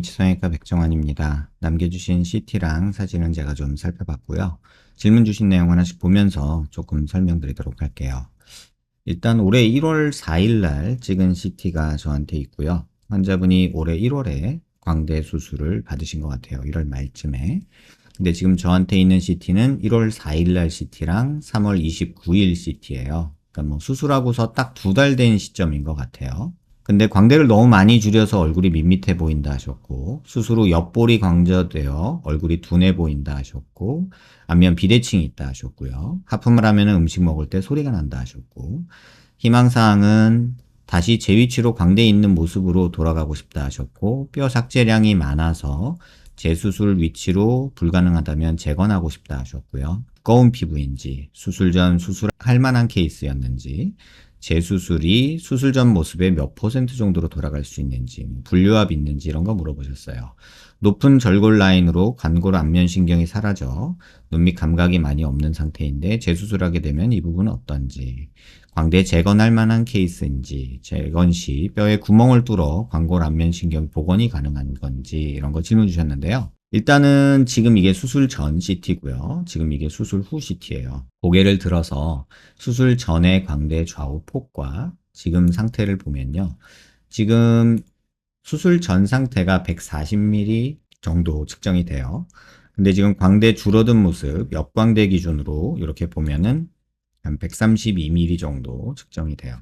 인치성형외과 백종원입니다. 남겨주신 CT랑 사진은 제가 좀 살펴봤고요. 질문 주신 내용 하나씩 보면서 조금 설명드리도록 할게요. 일단 올해 1월 4일 날 찍은 CT가 저한테 있고요. 환자분이 올해 1월에 광대 수술을 받으신 것 같아요. 1월 말쯤에. 근데 지금 저한테 있는 CT는 1월 4일 날 CT랑 3월 29일 CT예요. 그러니까 뭐 수술하고서 딱 2달 된 시점인 것 같아요. 근데 광대를 너무 많이 줄여서 얼굴이 밋밋해 보인다 하셨고, 수술 후 옆볼이 광저되어 얼굴이 둔해 보인다 하셨고, 안면 비대칭이 있다 하셨고요. 하품을 하면 음식 먹을 때 소리가 난다 하셨고, 희망사항은 다시 제 위치로 광대에 있는 모습으로 돌아가고 싶다 하셨고, 뼈 삭제량이 많아서 재수술 위치로 불가능하다면 재건하고 싶다 하셨고요. 두꺼운 피부인지, 수술 전 수술할 만한 케이스였는지, 재수술이 수술 전 모습의 몇 % 정도로 돌아갈 수 있는지, 분류압 있는지 이런 거 물어보셨어요. 높은 절골 라인으로 관골 안면신경이 사라져 눈 밑 감각이 많이 없는 상태인데 재수술하게 되면 이 부분은 어떤지, 광대 재건할 만한 케이스인지, 재건 시 뼈에 구멍을 뚫어 관골 안면신경 복원이 가능한 건지 이런 거 질문 주셨는데요. 일단은 지금 이게 수술 전 CT고요. 지금 이게 수술 후 CT예요. 고개를 들어서 수술 전의 광대 좌우 폭과 지금 상태를 보면요. 지금 수술 전 상태가 140mm 정도 측정이 돼요. 근데 지금 광대 줄어든 모습, 옆광대 기준으로 이렇게 보면은 한 132mm 정도 측정이 돼요.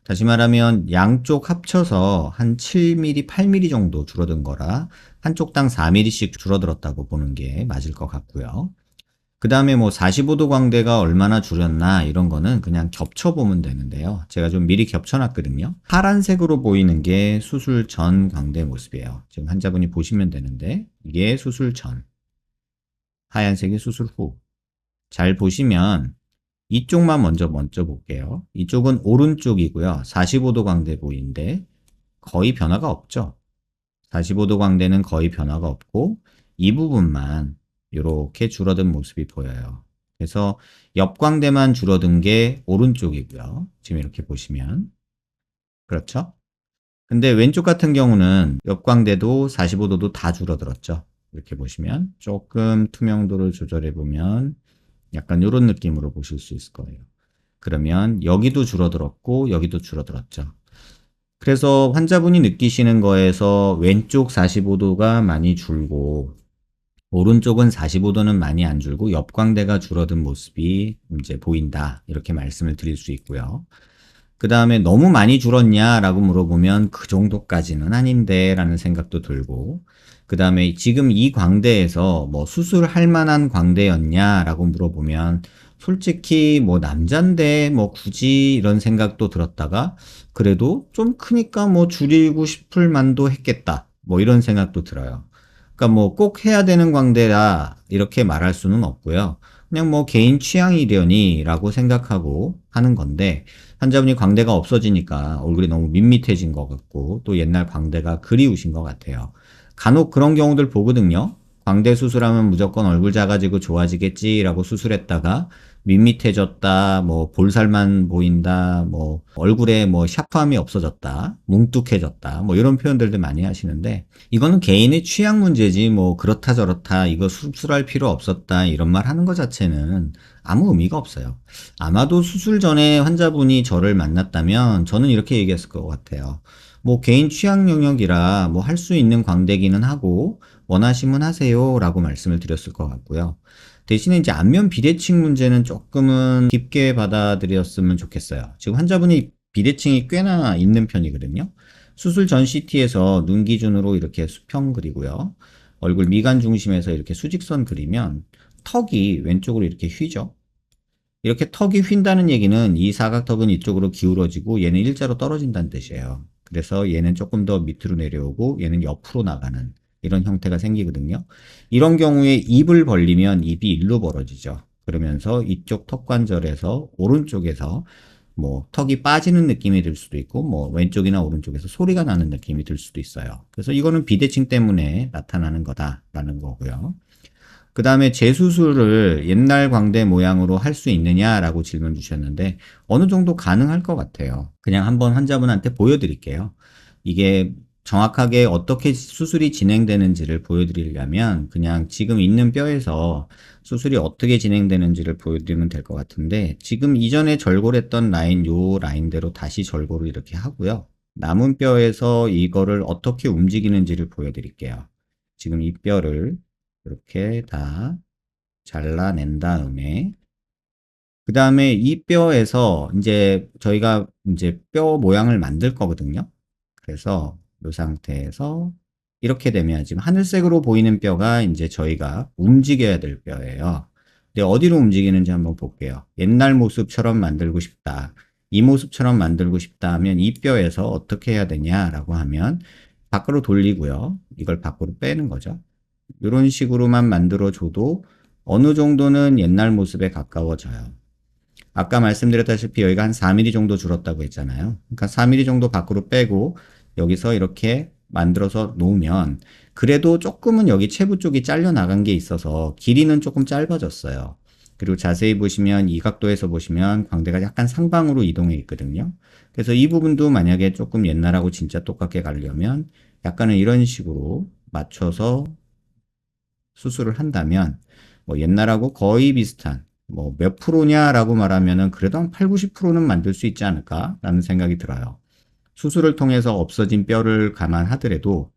다시 말하면 양쪽 합쳐서 한 7mm, 8mm 정도 줄어든 거라 한쪽당 4mm씩 줄어들었다고 보는 게 맞을 것 같고요. 그 다음에 뭐 45도 광대가 얼마나 줄였나 이런 거는 그냥 겹쳐보면 되는데요. 제가 좀 미리 겹쳐놨거든요. 파란색으로 보이는 게 수술 전 광대 모습이에요. 지금 환자분이 보시면 되는데 이게 수술 전, 하얀색이 수술 후. 잘 보시면 이쪽만 먼저 볼게요. 이쪽은 오른쪽이고요. 45도 광대 보이는데 거의 변화가 없죠. 45도 광대는 거의 변화가 없고 이 부분만 이렇게 줄어든 모습이 보여요. 그래서 옆광대만 줄어든 게 오른쪽이고요. 지금 이렇게 보시면 그렇죠? 근데 왼쪽 같은 경우는 옆광대도 45도도 다 줄어들었죠. 이렇게 보시면 조금 투명도를 조절해 보면 약간 이런 느낌으로 보실 수 있을 거예요. 그러면 여기도 줄어들었고 여기도 줄어들었죠. 그래서 환자분이 느끼시는 거에서 왼쪽 45도가 많이 줄고 오른쪽은 45도는 많이 안 줄고 옆광대가 줄어든 모습이 이제 보인다. 이렇게 말씀을 드릴 수 있고요. 그 다음에 너무 많이 줄었냐라고 물어보면 그 정도까지는 아닌데 라는 생각도 들고, 그 다음에 지금 이 광대에서 뭐 수술할 만한 광대였냐라고 물어보면 솔직히 뭐 남잔데 뭐 굳이 이런 생각도 들었다가 그래도 좀 크니까 뭐 줄이고 싶을 만도 했겠다. 뭐 이런 생각도 들어요. 그러니까 뭐 꼭 해야 되는 광대라 이렇게 말할 수는 없고요. 그냥 뭐 개인 취향이려니 라고 생각하고 하는 건데, 환자분이 광대가 없어지니까 얼굴이 너무 밋밋해진 것 같고 또 옛날 광대가 그리우신 것 같아요. 간혹 그런 경우들 보거든요. 광대 수술하면 무조건 얼굴 작아지고 좋아지겠지라고 수술했다가 밋밋해졌다, 뭐 볼살만 보인다, 뭐 얼굴에 뭐 샤프함이 없어졌다, 뭉뚝해졌다, 뭐 이런 표현들도 많이 하시는데 이거는 개인의 취향 문제지 뭐 그렇다 저렇다 이거 수술할 필요 없었다 이런 말 하는 것 자체는 아무 의미가 없어요. 아마도 수술 전에 환자분이 저를 만났다면 저는 이렇게 얘기했을 것 같아요. 뭐 개인 취향 영역이라 뭐 할 수 있는 광대기는 하고 원하시면 하세요 라고 말씀을 드렸을 것 같고요. 대신에 이제 안면 비대칭 문제는 조금은 깊게 받아들였으면 좋겠어요. 지금 환자분이 비대칭이 꽤나 있는 편이거든요. 수술 전 CT에서 눈 기준으로 이렇게 수평 그리고요. 얼굴 미간 중심에서 이렇게 수직선 그리면 턱이 왼쪽으로 이렇게 휘죠. 이렇게 턱이 휜다는 얘기는 이 사각턱은 이쪽으로 기울어지고 얘는 일자로 떨어진다는 뜻이에요. 그래서 얘는 조금 더 밑으로 내려오고 얘는 옆으로 나가는 이런 형태가 생기거든요. 이런 경우에 입을 벌리면 입이 일로 벌어지죠. 그러면서 이쪽 턱 관절에서 오른쪽에서 뭐 턱이 빠지는 느낌이 들 수도 있고 뭐 왼쪽이나 오른쪽에서 소리가 나는 느낌이 들 수도 있어요. 그래서 이거는 비대칭 때문에 나타나는 거다라는 거고요. 그 다음에 재수술을 옛날 광대 모양으로 할 수 있느냐라고 질문 주셨는데 어느 정도 가능할 것 같아요. 그냥 한번 환자분한테 보여드릴게요. 이게 정확하게 어떻게 수술이 진행되는지를 보여드리려면 그냥 지금 있는 뼈에서 수술이 어떻게 진행되는지를 보여드리면 될 것 같은데, 지금 이전에 절골했던 라인, 요 라인대로 다시 절골을 이렇게 하고요. 남은 뼈에서 이거를 어떻게 움직이는지를 보여드릴게요. 지금 이 뼈를 이렇게 다 잘라낸 다음에, 그 다음에 이 뼈에서 이제 저희가 이제 뼈 모양을 만들 거거든요. 그래서 이 상태에서 이렇게 되면 지금 하늘색으로 보이는 뼈가 이제 저희가 움직여야 될 뼈예요. 근데 어디로 움직이는지 한번 볼게요. 옛날 모습처럼 만들고 싶다. 이 모습처럼 만들고 싶다 하면 이 뼈에서 어떻게 해야 되냐라고 하면 밖으로 돌리고요. 이걸 밖으로 빼는 거죠. 이런 식으로만 만들어줘도 어느 정도는 옛날 모습에 가까워져요. 아까 말씀드렸다시피 여기가 한 4mm 정도 줄었다고 했잖아요. 그러니까 4mm 정도 밖으로 빼고 여기서 이렇게 만들어서 놓으면 그래도 조금은 여기 체부 쪽이 잘려 나간 게 있어서 길이는 조금 짧아졌어요. 그리고 자세히 보시면 이 각도에서 보시면 광대가 약간 상방으로 이동해 있거든요. 그래서 이 부분도 만약에 조금 옛날하고 진짜 똑같게 가려면 약간은 이런 식으로 맞춰서 수술을 한다면 뭐 옛날하고 거의 비슷한 뭐 몇 프로냐라고 말하면은 그래도 한 8, 90%는 만들 수 있지 않을까라는 생각이 들어요. 수술을 통해서 없어진 뼈를 감안하더라도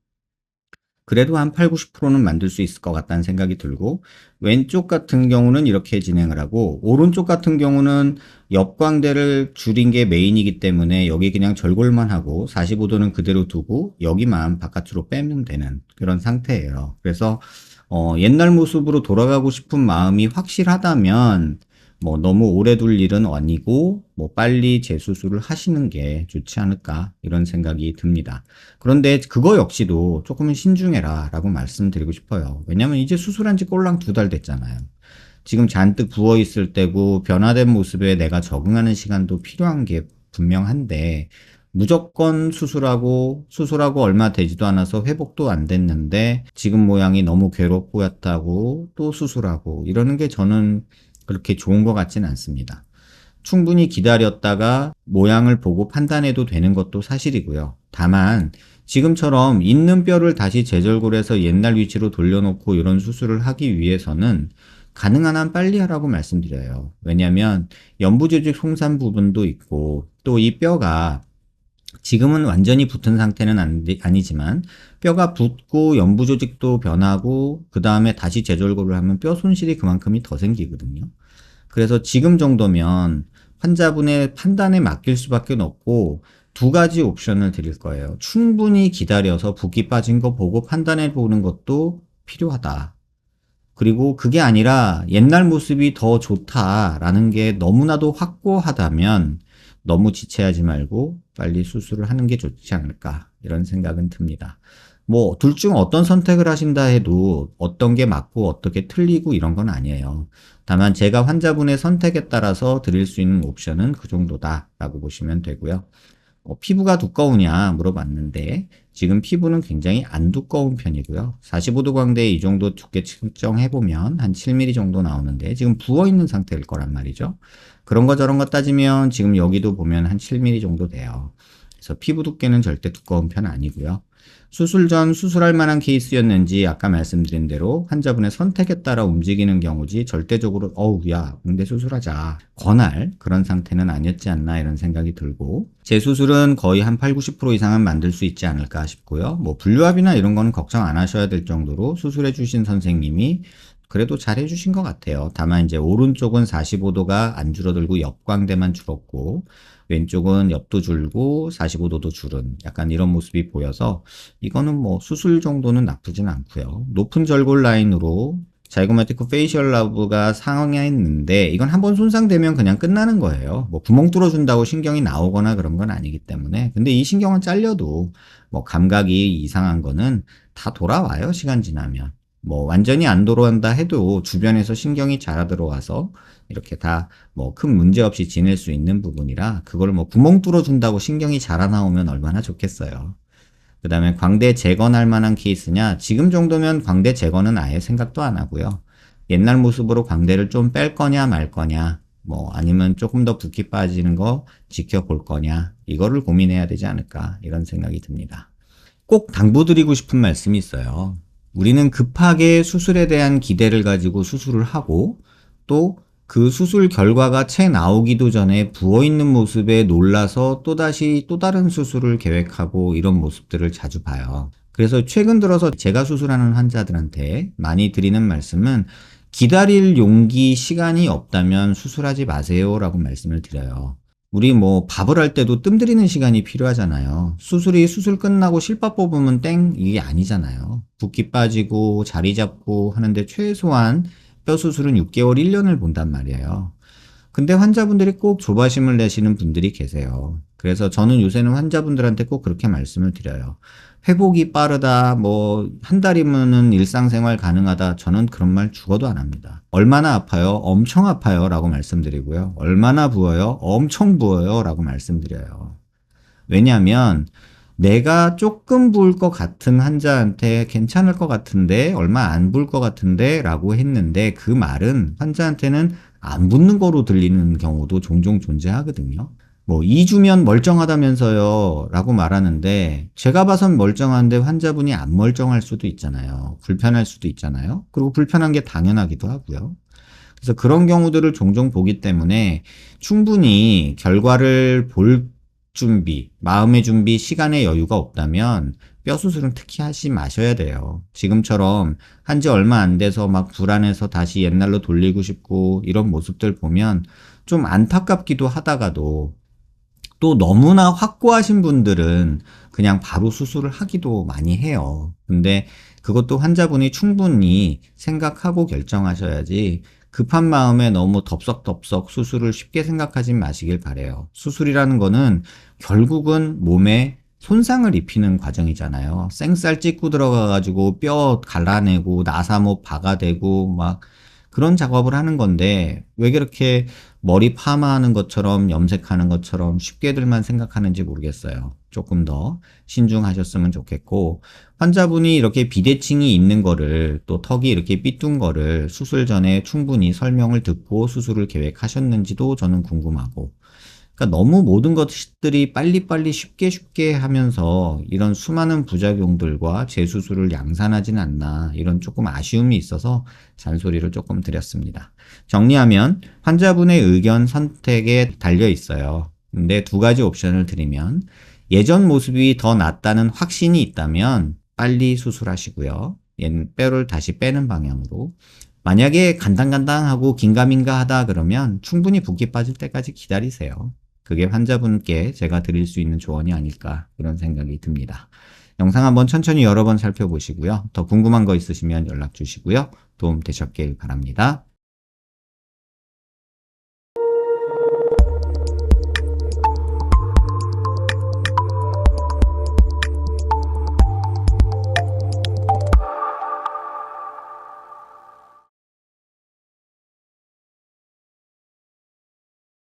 그래도 한 8, 90%는 만들 수 있을 것 같다는 생각이 들고, 왼쪽 같은 경우는 이렇게 진행을 하고 오른쪽 같은 경우는 옆광대를 줄인 게 메인이기 때문에 여기 그냥 절골만 하고 45도는 그대로 두고 여기만 바깥으로 빼면 되는 그런 상태예요. 그래서 옛날 모습으로 돌아가고 싶은 마음이 확실하다면 뭐 너무 오래 둘 일은 아니고 뭐 빨리 재수술을 하시는 게 좋지 않을까 이런 생각이 듭니다. 그런데 그거 역시도 조금은 신중해라 라고 말씀드리고 싶어요. 왜냐면 이제 수술한 지 꼴랑 2달 됐잖아요. 지금 잔뜩 부어 있을 때고 변화된 모습에 내가 적응하는 시간도 필요한 게 분명한데, 무조건 수술하고 얼마 되지도 않아서 회복도 안 됐는데 지금 모양이 너무 괴롭고였다고 또 수술하고 이러는 게 저는 그렇게 좋은 것 같지는 않습니다. 충분히 기다렸다가 모양을 보고 판단해도 되는 것도 사실이고요. 다만 지금처럼 있는 뼈를 다시 재절골해서 옛날 위치로 돌려놓고 이런 수술을 하기 위해서는 가능한 한 빨리 하라고 말씀드려요. 왜냐하면 연부조직 송산 부분도 있고 또 이 뼈가 지금은 완전히 붙은 상태는 아니지만 뼈가 붙고 연부조직도 변하고 그 다음에 다시 재절골을 하면 뼈 손실이 그만큼이 더 생기거든요. 그래서 지금 정도면 환자분의 판단에 맡길 수밖에 없고 두 가지 옵션을 드릴 거예요. 충분히 기다려서 붓기 빠진 거 보고 판단해 보는 것도 필요하다. 그리고 그게 아니라 옛날 모습이 더 좋다라는 게 너무나도 확고하다면 너무 지체하지 말고 빨리 수술을 하는 게 좋지 않을까 이런 생각은 듭니다. 뭐 둘 중 어떤 선택을 하신다 해도 어떤 게 맞고 어떻게 틀리고 이런 건 아니에요. 다만 제가 환자분의 선택에 따라서 드릴 수 있는 옵션은 그 정도다라고 보시면 되고요. 피부가 두꺼우냐 물어봤는데 지금 피부는 굉장히 안 두꺼운 편이고요. 45도 광대에 이 정도 두께 측정해보면 한 7mm 정도 나오는데 지금 부어있는 상태일 거란 말이죠. 그런 거 저런 거 따지면 지금 여기도 보면 한 7mm 정도 돼요. 그래서 피부 두께는 절대 두꺼운 편 아니고요. 수술 전 수술할 만한 케이스였는지 아까 말씀드린 대로 환자분의 선택에 따라 움직이는 경우지 절대적으로 야 근데 수술하자 권할 그런 상태는 아니었지 않나 이런 생각이 들고, 재수술은 거의 한 8, 90% 이상은 만들 수 있지 않을까 싶고요. 뭐 분류압이나 이런 거는 걱정 안 하셔야 될 정도로 수술해 주신 선생님이 그래도 잘 해주신 것 같아요. 다만 이제 오른쪽은 45도가 안 줄어들고 옆광대만 줄었고 왼쪽은 옆도 줄고 45도도 줄은 약간 이런 모습이 보여서 이거는 뭐 수술 정도는 나쁘진 않고요. 높은 절골 라인으로 자이고마티크 페이셜 라브가 상향했는데 이건 한번 손상되면 그냥 끝나는 거예요. 뭐 구멍 뚫어준다고 신경이 나오거나 그런 건 아니기 때문에. 근데 이 신경은 잘려도 뭐 감각이 이상한 거는 다 돌아와요. 시간 지나면. 뭐 완전히 안 돌아온다 해도 주변에서 신경이 자라 들어와서 이렇게 다 뭐 큰 문제 없이 지낼 수 있는 부분이라 그걸 뭐 구멍 뚫어준다고 신경이 자라 나오면 얼마나 좋겠어요. 그 다음에 광대 재건할 만한 케이스냐? 지금 정도면 광대 재건은 아예 생각도 안 하고요. 옛날 모습으로 광대를 좀 뺄 거냐 말 거냐, 뭐 아니면 조금 더 붓기 빠지는 거 지켜볼 거냐, 이거를 고민해야 되지 않을까 이런 생각이 듭니다. 꼭 당부드리고 싶은 말씀이 있어요. 우리는 급하게 수술에 대한 기대를 가지고 수술을 하고 또 그 수술 결과가 채 나오기도 전에 부어있는 모습에 놀라서 또다시 또 다른 수술을 계획하고 이런 모습들을 자주 봐요. 그래서 최근 들어서 제가 수술하는 환자들한테 많이 드리는 말씀은 기다릴 용기, 시간이 없다면 수술하지 마세요 라고 말씀을 드려요. 우리 뭐 밥을 할 때도 뜸 들이는 시간이 필요하잖아요. 수술 끝나고 실밥 뽑으면 땡 이게 아니잖아요. 붓기 빠지고 자리 잡고 하는데 최소한 뼈 수술은 6개월, 1년을 본단 말이에요. 근데 환자분들이 꼭 조바심을 내시는 분들이 계세요. 그래서 저는 요새는 환자분들한테 꼭 그렇게 말씀을 드려요. 회복이 빠르다, 뭐, 한 달이면은 일상생활 가능하다. 저는 그런 말 죽어도 안 합니다. 얼마나 아파요? 엄청 아파요. 라고 말씀드리고요. 얼마나 부어요? 엄청 부어요. 라고 말씀드려요. 왜냐하면 내가 조금 부을 것 같은 환자한테 괜찮을 것 같은데, 얼마 안 부을 것 같은데 라고 했는데 그 말은 환자한테는 안 붓는 거로 들리는 경우도 종종 존재하거든요. 뭐 2주면 멀쩡하다면서요 라고 말하는데 제가 봐선 멀쩡한데 환자분이 안 멀쩡할 수도 있잖아요. 불편할 수도 있잖아요. 그리고 불편한 게 당연하기도 하고요. 그래서 그런 경우들을 종종 보기 때문에 충분히 결과를 볼 준비, 마음의 준비, 시간의 여유가 없다면 뼈 수술은 특히 하지 마셔야 돼요. 지금처럼 한지 얼마 안 돼서 막 불안해서 다시 옛날로 돌리고 싶고 이런 모습들 보면 좀 안타깝기도 하다가도 또 너무나 확고하신 분들은 그냥 바로 수술을 하기도 많이 해요. 근데 그것도 환자분이 충분히 생각하고 결정하셔야지 급한 마음에 너무 덥석덥석 수술을 쉽게 생각하지 마시길 바래요. 수술이라는 거는 결국은 몸에 손상을 입히는 과정이잖아요. 생쌀 찍고 들어가가지고 뼈 갈라내고 나사못 박아대고 막 그런 작업을 하는 건데 왜 그렇게 머리 파마하는 것처럼 염색하는 것처럼 쉽게들만 생각하는지 모르겠어요. 조금 더 신중하셨으면 좋겠고 환자분이 이렇게 비대칭이 있는 거를 또 턱이 이렇게 삐뚤은 거를 수술 전에 충분히 설명을 듣고 수술을 계획하셨는지도 저는 궁금하고 그러니까 너무 모든 것들이 빨리빨리 쉽게 하면서 이런 수많은 부작용들과 재수술을 양산하진 않나 이런 조금 아쉬움이 있어서 잔소리를 조금 드렸습니다. 정리하면 환자분의 의견 선택에 달려 있어요. 근데 두 가지 옵션을 드리면 예전 모습이 더 낫다는 확신이 있다면 빨리 수술하시고요. 뼈를 다시 빼는 방향으로. 만약에 간당간당하고 긴가민가하다 그러면 충분히 붓기 빠질 때까지 기다리세요. 그게 환자분께 제가 드릴 수 있는 조언이 아닐까 그런 생각이 듭니다. 영상 한번 천천히 여러 번 살펴보시고요. 더 궁금한 거 있으시면 연락 주시고요. 도움 되셨길 바랍니다.